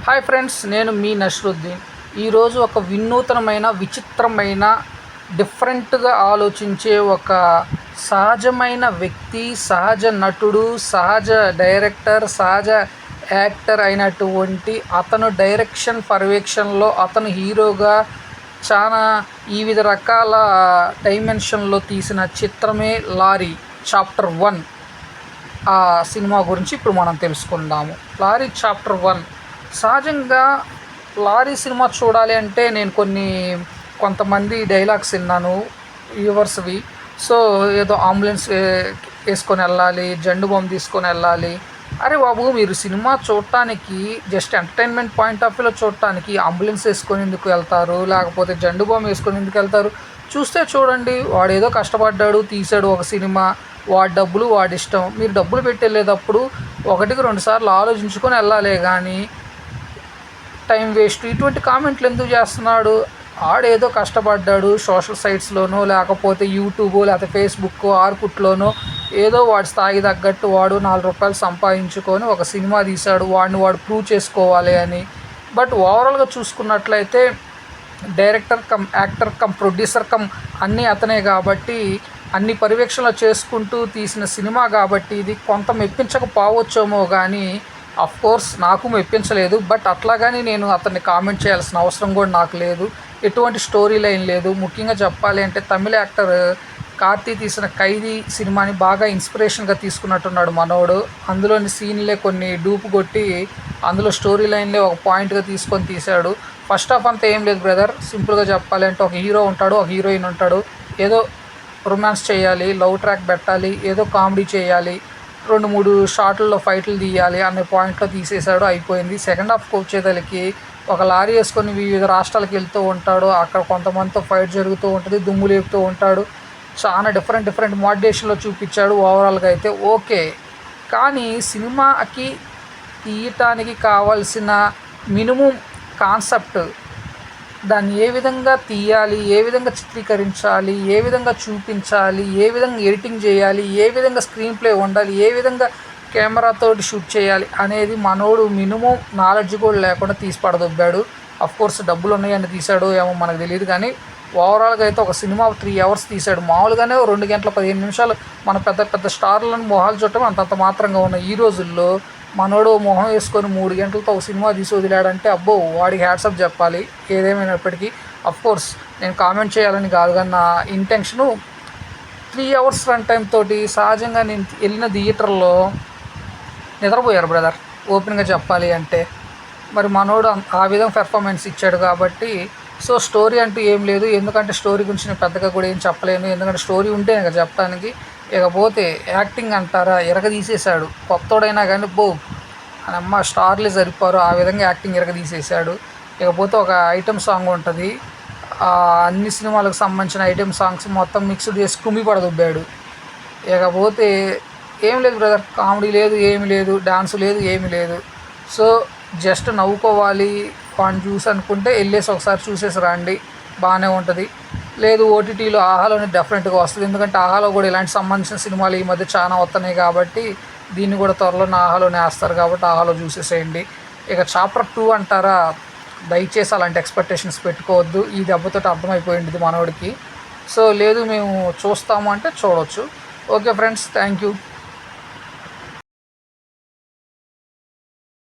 Hi friends, నేను మీ నస్రుద్దీన్. ఈరోజు ఒక వినూతనమైన, విచిత్రమైన, డిఫరెంట్గా ఆలోచించే ఒక సహజమైన వ్యక్తి, సహజ నటుడు, సహజ డైరెక్టర్, సహజ యాక్టర్ అయినటువంటి అతను డైరెక్షన్ పర్యవేక్షణలో అతను హీరోగా చాలా వివిధ రకాల డైమెన్షన్లో తీసిన చిత్రమే లారీ చాప్టర్ 1. ఆ సినిమా గురించి ఇప్పుడు మనం తెలుసుకుందాము. Lorry chapter 1. సహజంగా లారీ సినిమా చూడాలి అంటే నేను కొంతమంది డైలాగ్స్ విన్నాను వ్యూవర్స్వి. సో ఏదో అంబులెన్స్ వేసుకొని వెళ్ళాలి, జెండు బాంబు తీసుకొని వెళ్ళాలి. అరే బాబు, మీరు సినిమా చూడటానికి జస్ట్ ఎంటర్టైన్మెంట్ పాయింట్ ఆఫ్ వ్యూలో చూడటానికి అంబులెన్స్ వేసుకొని ఎందుకు వెళ్తారు, లేకపోతే జెండు బాంబు వేసుకొని ఎందుకు వెళ్తారు? చూస్తే చూడండి, వాడు ఏదో కష్టపడ్డాడు, తీశాడు ఒక సినిమా, వాడి డబ్బులు వాడి ఇష్టం. మీరు డబ్బులు పెట్టి వెళ్ళేటప్పుడు ఒకటికి 2 సార్లు ఆలోచించుకొని వెళ్ళాలే కానీ టైం వేస్ట్ ఇటువంటి కామెంట్లు ఎందుకు చేస్తున్నాడు? ఆడేదో కష్టపడ్డాడు, సోషల్ సైట్స్లోనో లేకపోతే యూట్యూబో లేకపోతే ఫేస్బుక్ ఆర్కుట్లోనో ఏదో వాడి స్థాయికి తగ్గట్టు వాడు 4 రూపాయలు సంపాదించుకొని ఒక సినిమా తీశాడు, వాడిని వాడు ప్రూవ్ చేసుకోవాలి అని. బట్ ఓవరాల్గా చూసుకున్నట్లయితే director come actor come producer come అన్నీ అతనే కాబట్టి, అన్ని పర్యవేక్షణలు చేసుకుంటూ తీసిన సినిమా కాబట్టి ఇది కొంత మెప్పించకపోవచ్చేమో కానీ కోర్స్ నాకు మెప్పించలేదు. బట్ అట్లాగని నేను అతన్ని కామెంట్ చేయాల్సిన అవసరం కూడా నాకు లేదు. ఎటువంటి స్టోరీ లైన్ లేదు. ముఖ్యంగా చెప్పాలి అంటే తమిళ యాక్టర్ కార్తీ తీసిన ఖైదీ సినిమాని బాగా ఇన్స్పిరేషన్గా తీసుకున్నట్టున్నాడు మనోడు. అందులోని సీన్లే కొన్ని డూపు కొట్టి అందులో స్టోరీ లైన్లే ఒక పాయింట్గా తీసుకొని తీశాడు. ఫస్ట్ హాఫ్ అంతా ఏం లేదు బ్రదర్. సింపుల్గా చెప్పాలి అంటే ఒక హీరో ఉంటాడు, ఒక హీరోయిన్ ఉంటాడు, ఏదో రొమాన్స్ చేయాలి, లవ్ ట్రాక్ పెట్టాలి, ఏదో కామెడీ చేయాలి, 2-3 షాట్లలో ఫైట్లు తీయాలి అనే పాయింట్లో తీసేశాడు, అయిపోయింది. సెకండ్ హాఫ్కి వచ్చేదలికి ఒక లారీ వేసుకొని వివిధ రాష్ట్రాలకు వెళ్తూ ఉంటాడు, అక్కడ కొంతమందితో ఫైట్ జరుగుతూ ఉంటుంది, దుమ్ము లేపుతూ ఉంటాడు. చాలా డిఫరెంట్ మోటివేషన్లో చూపించాడు. ఓవరాల్గా అయితే ఓకే. కానీ సినిమాకి తీయటానికి కావాల్సిన మినిమం కాన్సెప్ట్, దాన్ని ఏ విధంగా తీయాలి, ఏ విధంగా చిత్రీకరించాలి, ఏ విధంగా చూపించాలి, ఏ విధంగా ఎడిటింగ్ చేయాలి, ఏ విధంగా స్క్రీన్ ప్లే ఉండాలి, ఏ విధంగా కెమెరాతోటి షూట్ చేయాలి అనేది మనోడు మినిమం నాలెడ్జ్ కూడా లేకుండా తీసి పడదొబ్బాడు. అఫ్కోర్స్ డబ్బులు ఉన్నాయని తీశాడు ఏమో మనకు తెలియదు, కానీ ఓవరాల్గా అయితే ఒక సినిమా 3 అవర్స్ తీశాడు. మామూలుగానే 2 గంటల 15 నిమిషాలు మన పెద్ద స్టార్లను మొహాలు చుట్టడం అంతంత మాత్రంగా ఉన్న ఈ రోజుల్లో మనోడు మొహం వేసుకొని 3 గంటలతో ఒక సినిమా తీసి వదిలాడంటే అబ్బో, వాడికి హ్యాట్సప్ చెప్పాలి. ఏదేమైనప్పటికీ అఫ్కోర్స్ నేను కామెంట్ చేయాలని కాదు, కానీ నా ఇంటెన్షను 3 అవర్స్ రన్ టైం తోటి సహజంగా నేను వెళ్ళిన థియేటర్లో నిద్రపోయారు బ్రదర్, ఓపెన్గా చెప్పాలి అంటే. మరి మనోడు ఆ విధంగా పెర్ఫార్మెన్స్ ఇచ్చాడు కాబట్టి. సో స్టోరీ అంటూ ఏం లేదు, ఎందుకంటే స్టోరీ గురించి నేను పెద్దగా కూడా ఏం చెప్పలేను, ఎందుకంటే స్టోరీ ఉంటేనే కదా చెప్పడానికి. ఇకపోతే యాక్టింగ్ అంటారా, తీసేశాడు. కొత్తోడైనా కానీ అని అమ్మ స్టార్లే సరిపోరు, ఆ విధంగా యాక్టింగ్ తీసేశాడు. ఇకపోతే ఒక ఐటెం సాంగ్ ఉంటుంది, అన్ని సినిమాలకు సంబంధించిన ఐటెం సాంగ్స్ మొత్తం మిక్స్డ్ చేసి కుమ్మి పడదొబ్బాడు. ఇకపోతే ఏం లేదు బ్రదర్, కామెడీ లేదు, ఏమి లేదు, డాన్స్ లేదు, ఏమి లేదు. సో జస్ట్ నవ్వుకోవాలి వాడిని చూసి అనుకుంటే వెళ్ళేసి ఒకసారి చూసేసి రండి, బాగానే ఉంటుంది. లేదు ఓటీటీలో ఆహాలోనే డెఫినెట్గా వస్తుంది, ఎందుకంటే ఆహాలో కూడా ఇలాంటి సంబంధించిన సినిమాలు ఈ మధ్య చాలా వస్తున్నాయి కాబట్టి దీన్ని కూడా త్వరలోనే ఆహాలోనే వేస్తారు కాబట్టి ఆహాలో చూసేసేయండి. ఇక చాప్టర్ 2 అంటారా, దయచేసి అలాంటి ఎక్స్పెక్టేషన్స్ పెట్టుకోవద్దు. ఈ దెబ్బతో అర్థమైపోయింది మనోడికి. సో లేదు మేము చూస్తాము అంటే చూడవచ్చు. Okay friends, thank you.